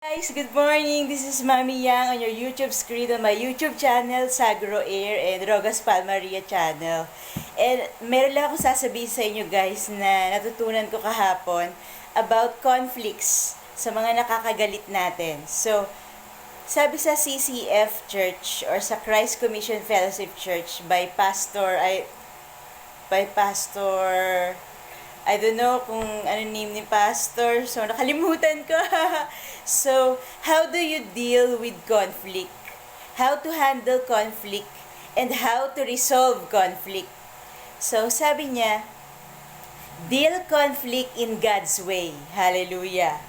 Guys, good morning. This is Mami Yang on your YouTube screen on my YouTube channel, Sagro Air and Rogas Palmaria channel. And meron lang akong sasabihin sa inyo guys na natutunan ko kahapon about conflicts sa mga nakakagalit natin. So, sabi sa CCF Church or sa Christ Commission Fellowship Church by Pastor I don't know kung ano name ni Pastor. So, nakalimutan ko. So, how do you deal with conflict? How to handle conflict and how to resolve conflict? So, sabi niya, deal conflict in God's way. Hallelujah.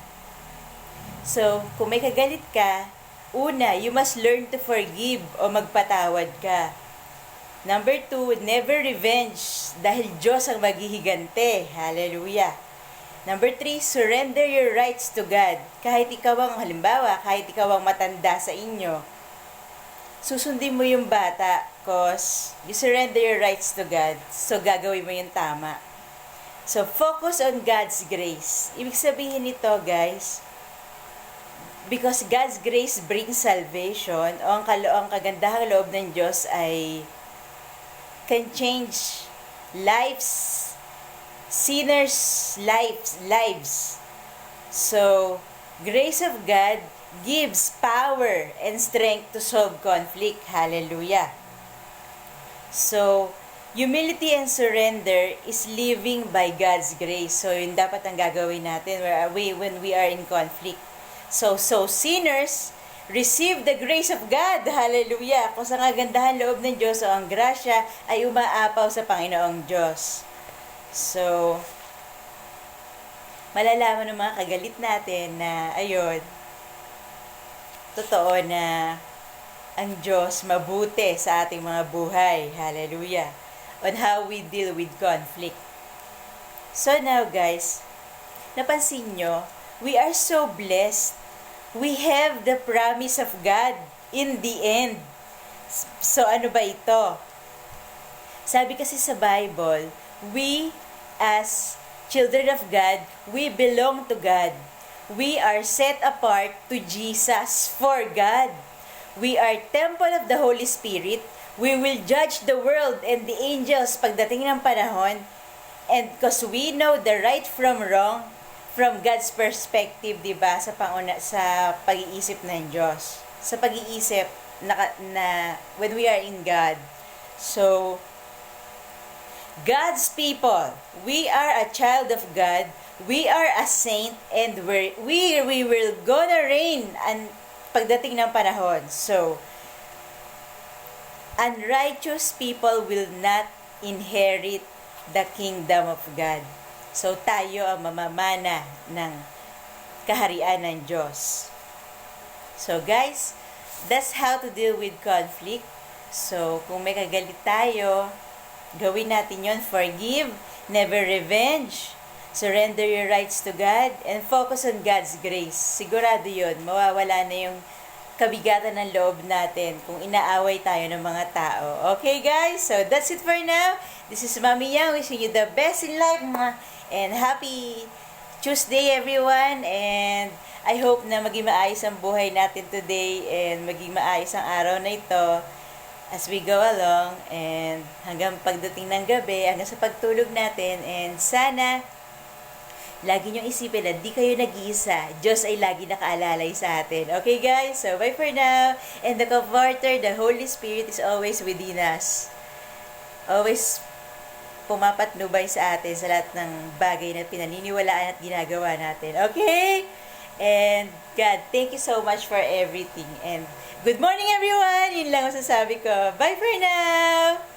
So, kung may kagalit ka, una, you must learn to forgive o magpatawad ka. Number 2, never revenge dahil Diyos ang maghihigante. Hallelujah. Number 3, surrender your rights to God. Kahit ikaw ang, halimbawa, kahit ikaw ang matanda sa inyo, susundin mo yung bata cause you surrender your rights to God. So, gagawin mo yung tama. So, focus on God's grace. Ibig sabihin nito, guys, because God's grace brings salvation, o ang kagandahang loob ng Diyos ay can change lives, sinners' lives. So, grace of God gives power and strength to solve conflict. Hallelujah. So, humility and surrender is living by God's grace. So, yun dapat ang gagawin natin when we are in conflict. So sinners receive the grace of God. Hallelujah. Kung sa kagandahan loob ng Diyos o ang grasya ay umaapaw sa Panginoong Diyos. So, malalaman ng mga kagalit natin na, ayun, totoo na ang Diyos mabuti sa ating mga buhay. Hallelujah. On how we deal with conflict. So now guys, napansin nyo, we are so blessed. We have the promise of God in the end. So, ano ba ito? Sabi kasi sa Bible, we as children of God, we belong to God. We are set apart to Jesus for God. We are temple of the Holy Spirit. We will judge the world and the angels pagdating ng panahon. And because we know the right from wrong, from God's perspective, 'di ba, sa pag-iisip ng Diyos. Sa pag-iisip na when we are in God. So, God's people, we are a child of God, we are a saint, and we will gonna reign pagdating ng panahon. So, unrighteous people will not inherit the kingdom of God. So, tayo ang mamamana ng kaharian ng Diyos. So, guys, that's how to deal with conflict. So, kung may kagalit tayo, gawin natin yon. Forgive, never revenge, surrender your rights to God, and focus on God's grace. Sigurado yon, mawawala na yung kabigatan ng loob natin kung inaaway tayo ng mga tao. Okay, guys? So, that's it for now. This is Mami Yang wishing you the best in life, and happy Tuesday everyone, and I hope na maging maayos ang buhay natin today and maging maayos ang araw na ito as we go along and hanggang pagdating ng gabi, hanggang sa pagtulog natin, and sana lagi niyong isipin na di kayo nag-iisa. Diyos ay lagi nakaalalay sa atin. Okay guys? So bye for now, and the Comforter, the Holy Spirit is always within us. Always pumapatnubay sa atin sa lahat ng bagay na pinaniniwalaan at ginagawa natin. Okay? And God, thank you so much for everything. And good morning everyone! Yun lang masasabi ko. Bye for now!